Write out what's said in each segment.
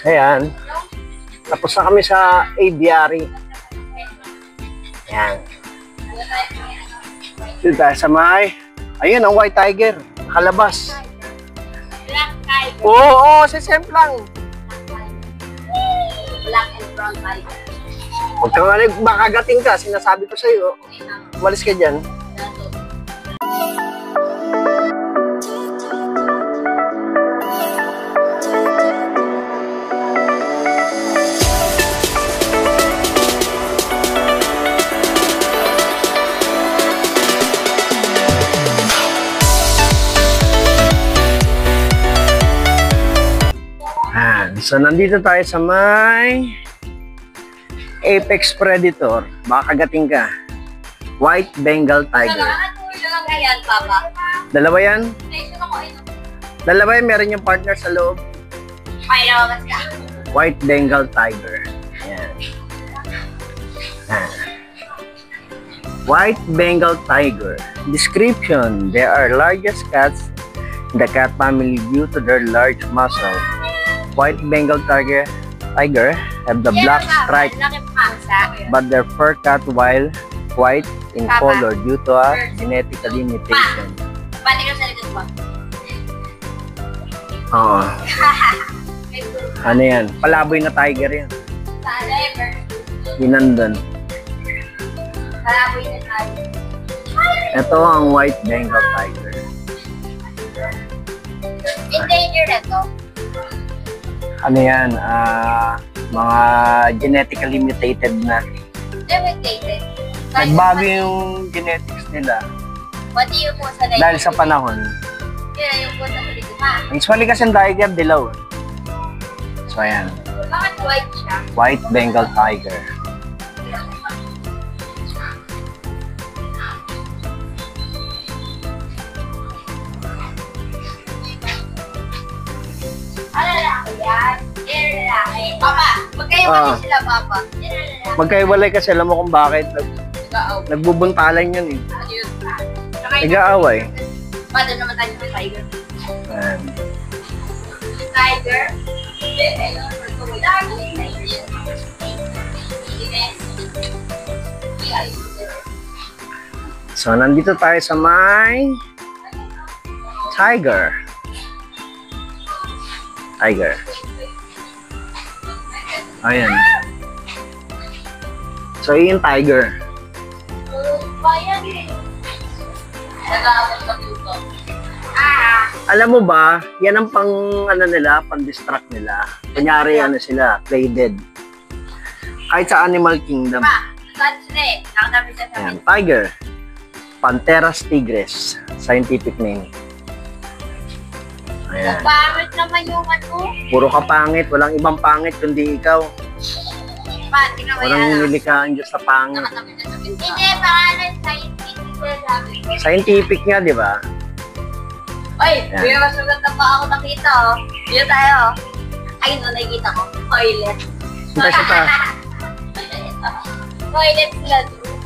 Ayan. Tapos na kami sa aviary. Ayan. Dito tayo sa may... Ayun, ang white tiger. Nakalabas. Black tiger. Oo, sisem lang. Black and brown tiger. Huwag kang makagating ka. Sinasabi ko sa'yo. Umalis ka dyan. So, nandito tayo sa may Apex Predator. Baka kagating ka. White Bengal Tiger. Ano lang yan, Papa? Dalawa yan? Dalawa yan. Meron yung partner sa loob. Ay, nawagas ka. White Bengal Tiger. Ayan. White Bengal Tiger. Description. They are largest cats in the cat family due to their large muscle. White Bengal Tiger have the black stripe, but their fur cut while white in color due to a genetic limitation. Pati ka sa likod mo. Oo. Ano yan? Palaboy na tiger yan. Yun nandun. Palaboy na tiger. Ito ang White Bengal Tiger. Endanger na to. Ano yan? Mga genetically mutated na. Limited. Nagbago yung genetics nila Pati yung po sa likod. dahil sa panahon. Kaya yung po sa likod. Usually kasi ang tiger dilaw. So ayan. Bakit white siya? White Bengal Tiger. Ano lalaki yan? Yan lalaki. Papa, magkaiwalay sila, Papa. Yan lalaki. Magkaiwalay kasi alam mo kung bakit. Nag-aaw. Nagbubuntalan yun eh. Ano yun? Nag-aaway. Paano naman tayo sa tiger? Ayan. Tiger? So nandito tayo sa may Tiger. Ayan. So yun yung tiger. Bayan eh. Nag-aaway sa dito. Alam mo ba, yan ang pang ano nila, pang distract nila. Kunyari ano sila, play dead. Kahit sa Animal Kingdom. Pa, saan sila eh? Nakatabi siya sa Ayan, amin. tiger. Pantheras tigris, scientific name. Ayan. Pangit naman yung ano. Puro ka pangit, walang ibang pangit kundi ikaw. Pa, tingnan mo Walang yan. nilikaan Diyos sa pangit. Nakatabi siya sa amin. Hindi, pangalan scientific sila sabi ko. Scientific nga, di ba? Oy, Yan. may mas maganda pa ako nakita oh. Dito tayo oh. Ay, no, nakikita ko. Toilet. Punta siya pa. Toilet sila doon.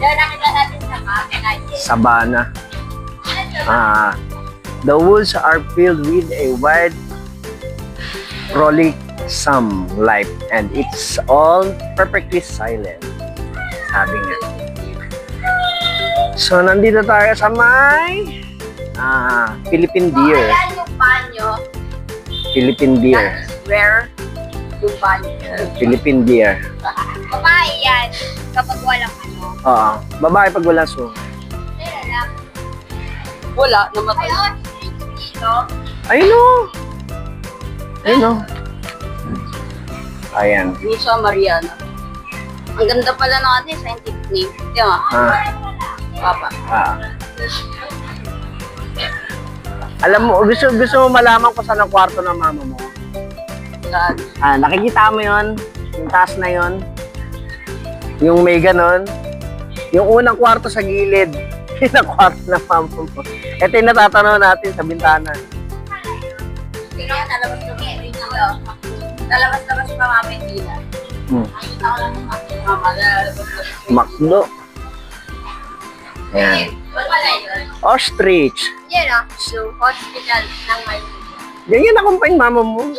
Diyan nakita natin sa cafe. Sabana. The woods are filled with a wide frolicsome life and it's all perfectly silent. Sabi nga. So, nandito tayo sa may Philippine deer. Ayan yung banyo. Philippine deer. That is where yung banyo. Philippine deer. Babae yan kapag walang ano. Oo. Babae pag wala so. Tira lang. Wala, namatay. Ay, oh, dito. Ayun o. Ayun o. Ayan. Yung sa Mariana. Ang ganda pala ng ating scientific name. Di ba? Papa. Alam mo, gusto mo malaman kung saan ang kwarto ng mama mo? Saan? Nakikita mo yon, yung taas na yon, yung may ganon, yung unang kwarto sa gilid, yun ang kwarto ng mama mo. Ito yung natatanaw natin sa bintana. Tingnan mo, talabas-labas dito. Talabas-labas pa mga Pindila. Nakita ko lang yung mama. Makdo. Ayan. Wala yun. Ostrich. Yan o, so hospital ng Maynila. Ganyan na kumpain mama mo.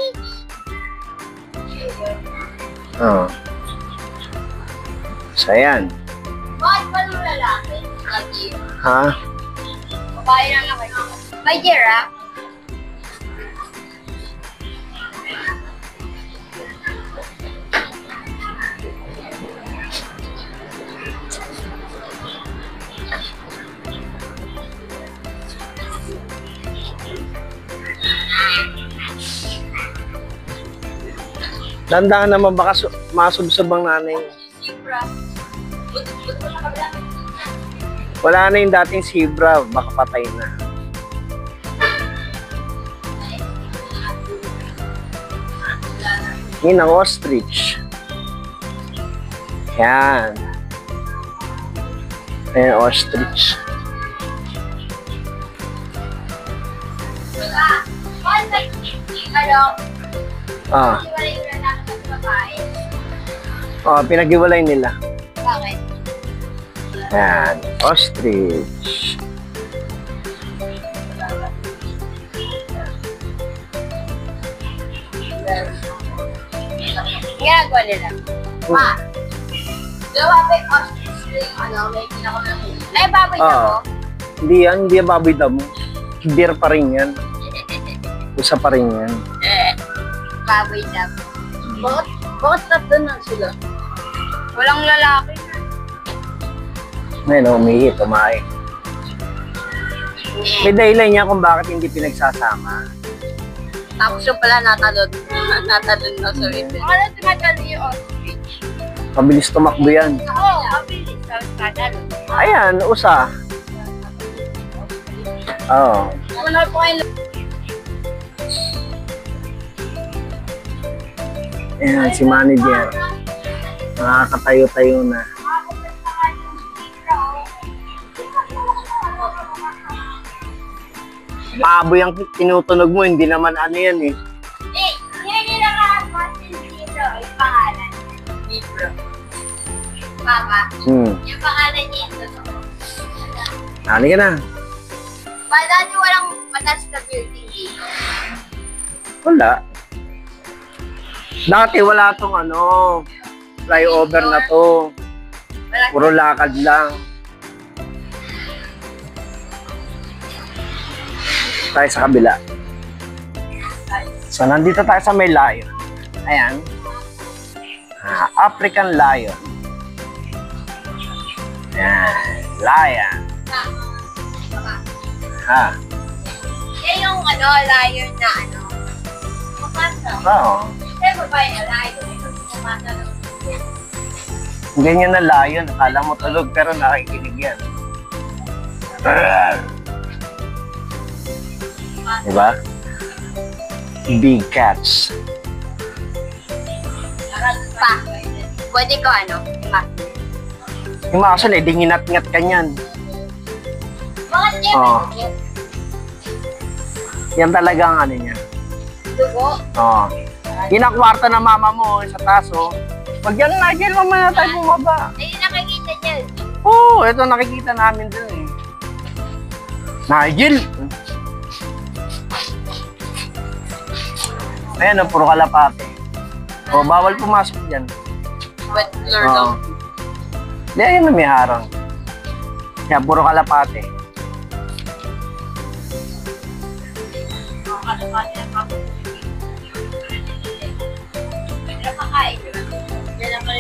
Oh. So, ayan. Bakit ba nung lalaki? Lagi. Ha? Babae lang naman. May giraffe? Dandaan naman baka masubsob ang nanay. Zebra. Buto sa kabila. Wala na yung dating zebra, baka patay na. Yun ang ostrich. Yan. Ayan, ostrich. Ano? Ah, Wala yung lalaki at babae. oh, pinag-iwalay nila. Bakit? Yan, ostrich. Ginagawa nila. Ma. Gawa ba yung ostrich yung ano, may pinakamalaki. Ay, baboy na Oo. ko. Hindi yan, hindi yan baboy damo. Deer pa rin yan. Isa pa rin yan. Baboy na. Bakit tatlo na sila? Walang lalaki. Ngayon, umihi, tumae. May dahilan niya kung bakit hindi pinagsasama. Tapos yung pala natalon. Natalon na sa ribbon. Ano tumatalo yung ostrich? Mabilis tumakbo yan. Oo, mabilis. Tatalo. Ayan, usa. Oo. Wala po kayo. Ayan, si manager. Nakakatayo-tayo na. Baboy ang tinutunog mo, hindi naman ano yan eh. Eh, yun yung nakapasin dito. Yung pangalan. Libro. Papa, yung pangalan niya yung totoo. Ano ka na? Ba, dati walang mataas na building dito. Wala. Dati wala tong ano, flyover na to. Wala. Puro lakad lang. Tayo sa kabila. So, nandito tayo sa may lion. Ayan. African lion. Ayan. Lion. Ha. Yan yung ano, lion na ano. Kumasa. Oo. Kasi babae na lion. Ito kumasa ng Ganyan na lion. Akala mo tulog pero nakikinig yan. Diba? Big cats. pa. Pwede ko ano, ma. Yung mga aso, di nginat-ngat ka niyan. Bakit niya Oo. yun? Yan talaga ang ano niya. Dugo? Oo. Kinakwarta na mama mo sa taso. Pag yan, Nigel, mamaya na tayo bumaba. Ayun nakikita niya. Oo, ito nakikita namin dun eh. Nigel! Ayan, puro kalapate. O, bawal pumasok dyan. Wet floor Oo. daw. Di, ayun na may harang. Kaya, puro kalapate.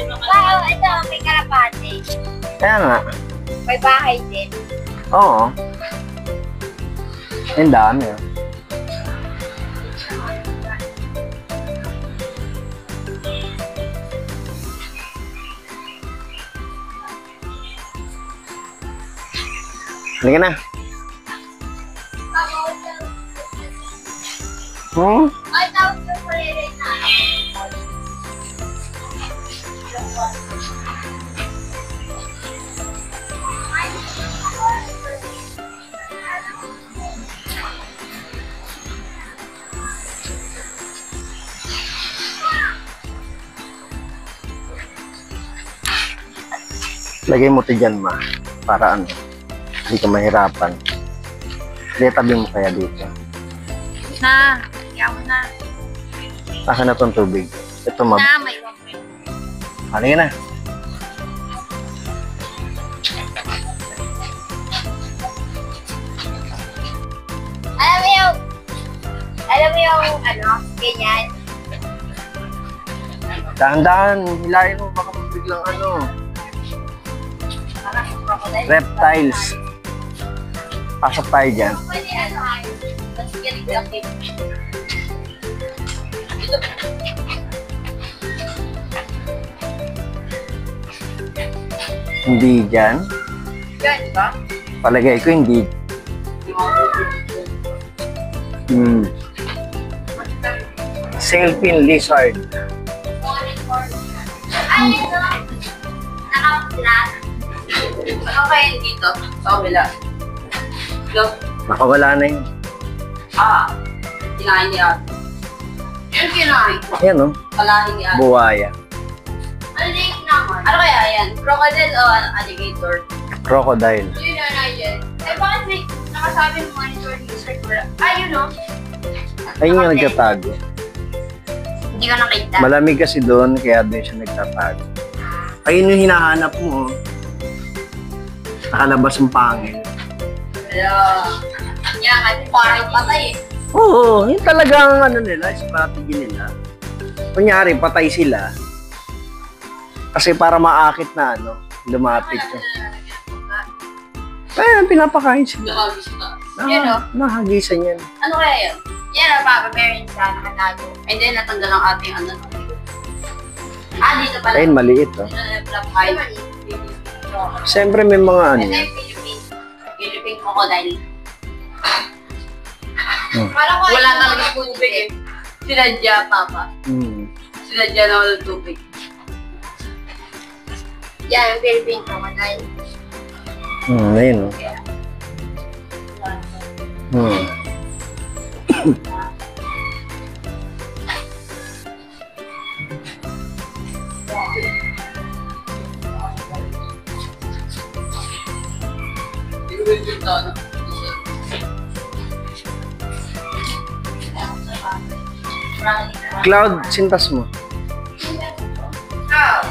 Wow, ito, may kalapate. Kaya nga. May bahay din. Oo. Ang dami. Oh. Halika na. Ay, tawag ko pa rin na. Lagay mo ito dyan, ma. Para ano, hindi ka mahirapan. Hindi, tabi mo kaya dito. Na, kaya mo na. Akin na itong tubig. Ito, ma. Na, may water. Halika na. Alam mo yung, ano, ganyan. Dahan-dahan, hilahin mo, baka biglang ano. Parang crocodile. Reptiles. Pasok tayo dyan. Pwede ano, mas ganit-ganit. Hindi dyan. Yan, di ba? Palagay ko hindi. Sailfin lizard. Ay, ito. Naka-flat. Ano kaya yun dito? Sa kabila. Look. Nakawala na yun. Kinain ni Ate. Yan kinain. Ayan o. Kalahin ni Ate. Buwaya. Ano din naman? Ano kaya yan? Crocodile o alligator? Crocodile. Yun na yun. Eh, bakit may nakasabi mo monitor lizard? Ay, yun o. Ayun yung nagtatago. Hindi ko nakita. Malamig kasi doon, kaya doon siya nagtatago. Ayun yung hinahanap mo. Nakalabas ang pangil. Yan, kasi parang patay eh. Oo, yun talaga ang ano nila, strategy nila. Kunyari, patay sila. Kasi para maakit na ano, lumapit siya. Kaya pinapakain sila. Nakagis na. Yan, oh. Nahagisan yan. Ano kaya yan? Yan o, Papa Bearing sa nakatago. And then, natanggal ang ating ano. Dito pala. Ayun, maliit oh. Ito na yung black eye. Siyempre may mga ano. Ito yung Philippines. Philippine crocodile. Parang ko Wala talaga tubig eh. Sinadya, Papa. Sinadya na walang tubig. Yan, yung Philippine crocodile. Ayun oh. Cloud, sintas mo. Oh.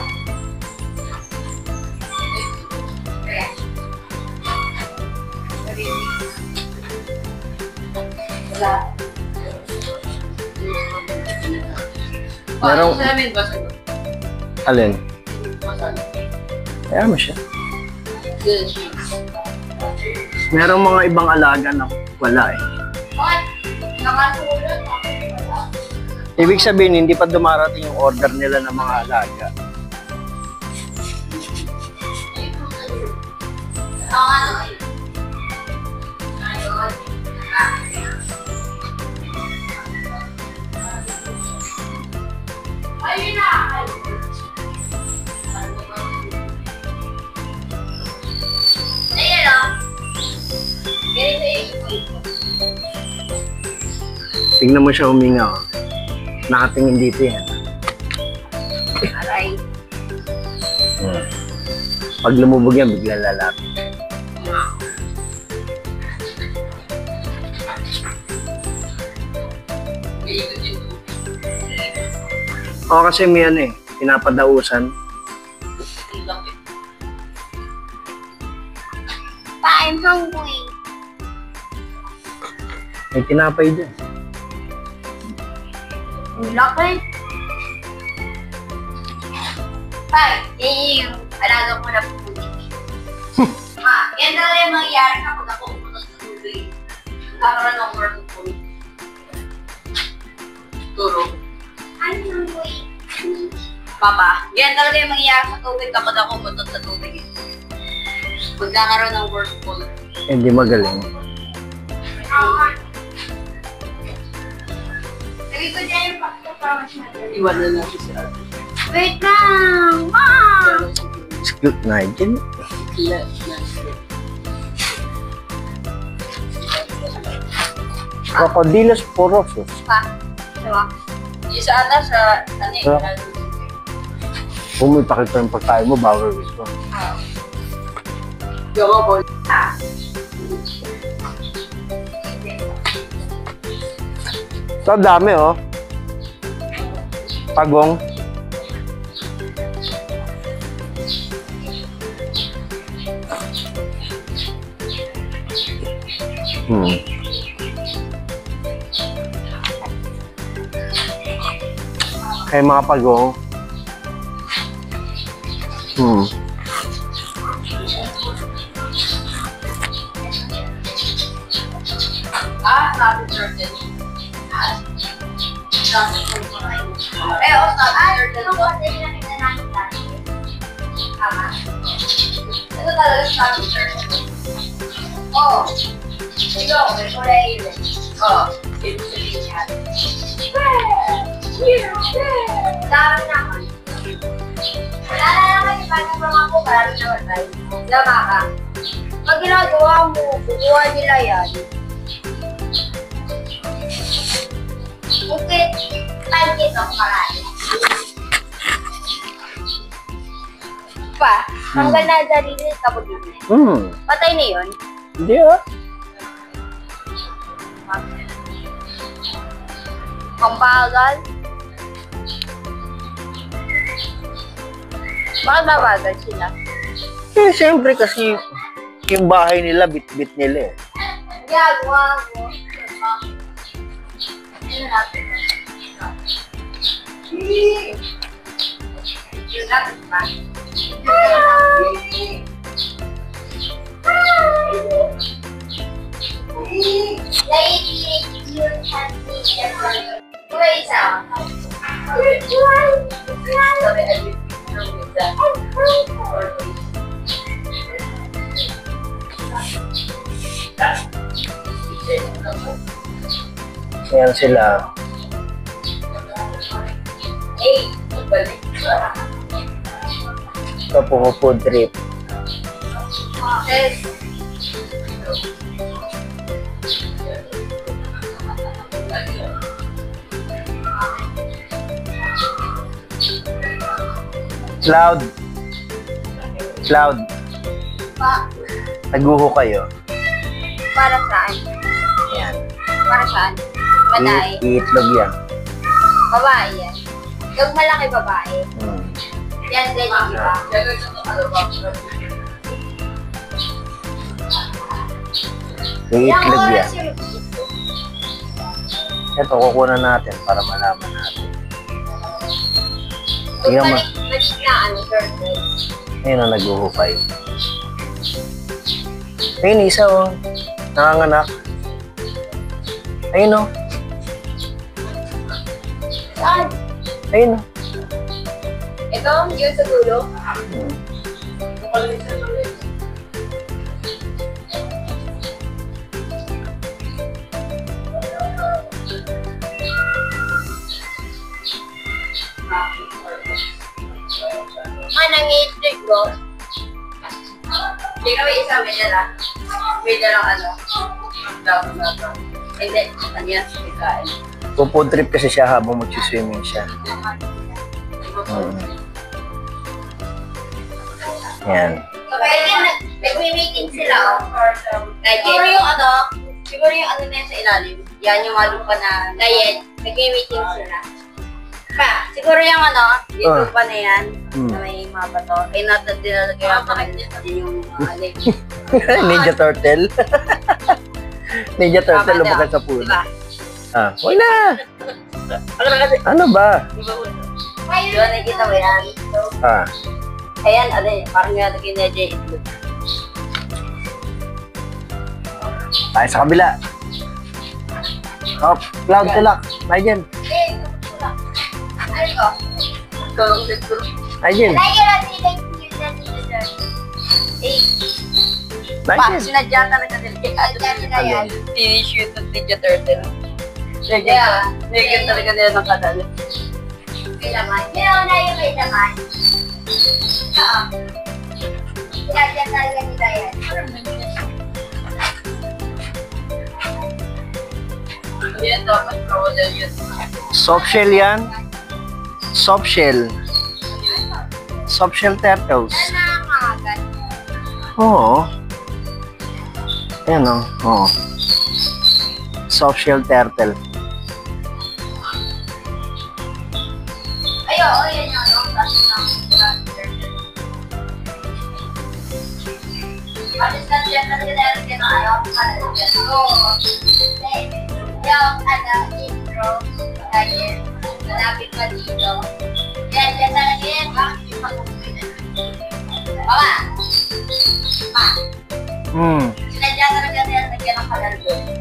Merong- Sa amin ba siya? Alin? Masalo. Kaya mo siya. Good. Merong mga ibang alaga na wala eh. What? Nakasulat. Ibig sabihin, hindi pa dumarating yung order nila ng mga alaga. Ayun na! Ayun o. Ganito yung ipon. Tingnan mo siya huminga oh. Nakatingin dito yan. Aray. Pag lumubog yan, biglang lalapit. O kasi may ano eh, pinapadausan. I'm hungry. May tinapay din. Ang laki. Tay, yan yung alaga ko na puputi. Yan talaga yung mangyayari kapag ako pupunta sa tubig. Nakaroon ng work ko. Turo. I'm hungry. Papa, yan talaga yung mangyayari sa tubig kapag ako pumunta sa tubig. Magkakaroon ng work ko. Hindi magaling. Lagi ko dyan yung pakita para mas madali. Iwan na lang siya sa atin. Wait lang! Mom! Scoot na dyan. Crocodilus porosus. Pa. Diba? Yung sa ata sa ano eh. Sarap. Kung may pakita yung pagkain mo, bawal gusto. Yung mga boy. So, dami oh. Pagong. Kaya mga pagong. Sabi turtle. Sabi turtle. Sabi turtle. Tama. Ito talaga sabi turtle. Oo. Ikaw, kulay ilan. Oo. Ito sabihin niya. Dami naman. Wala na naman yung panibang ako, marami naman tayo. Lama ka. Pag ginagawa mo, bukuha nila yan. Bukit, pancit ang marami. Pa, hanggang na sarili, tapos yun. Patay na yun. Hindi ah. Pampagal. Bakit babagal sila? Eh, siyempre kasi yung bahay nila, bit-bit nila eh. Gagawa mo. Yun natin. Yun natin ba? Ayan sila. Ito po food trip. Cloud. Naguho kayo. Para saan? Ayan. Para saan? Babae. Iitlog yan. Babae yan. Yung malaki babae. Yan din yung iba. Iitlog yan. yung Ito, kukunan natin para malaman natin. Tingnan mo. Maliit na turtle. Ayun ang naguhukay. Ayun, isa oh. Nanganganak. Ayun oh. Saan? Ayun oh. Ito, yun sa dulo. Nang-i-trick ko. Hindi kami isa, may dala. May dalang ano. Hindi, ano yan, sikain. Food trip kasi siya habang mag-swimming siya. Yan. Pwede nag-meeting sila. Siguro yung siguro yung ano na yun sa ilalim. Yan yung malupa na diet. Nag-meeting sila. Pa, siguro yung yung lupa na yan. Na may mga bato. Ay, dinalagay ako yung Ninja Turtle. Ninja Turtle lumakas sa puno. Diba? Ah, wala. Ano ba? Diba nakikita mo yan? Ah, Ayan, parang nalagay na dyan itlog. tayo sa kabila. Oh, cloud tulak. Nigel. Ano ko? Nigel. Lagi natin yung Nigel. sinadya talaga nila yan. Tinishoot ng Ninja Turtle. Nagyan talaga nila ng kanal. May laman. Meron na yung may laman. Oo. Sinadya talaga nila yan. Yan dapat crocodile yun. Soft shell yan. Soft shell. Soft shell turtles. Nakakagat. Oo. Ayan o. Oo. Soft shell turtle. Ay, oo, yan yung Alis na siya talaga dahil kaya ayaw ko dyan. Oo. Yung intro, kaya malapit pa dito. Yan talaga yan. Bakit yung pag-uwi na? Baba! Pa! Hmm. Sinadya talaga nila ng kanal doon.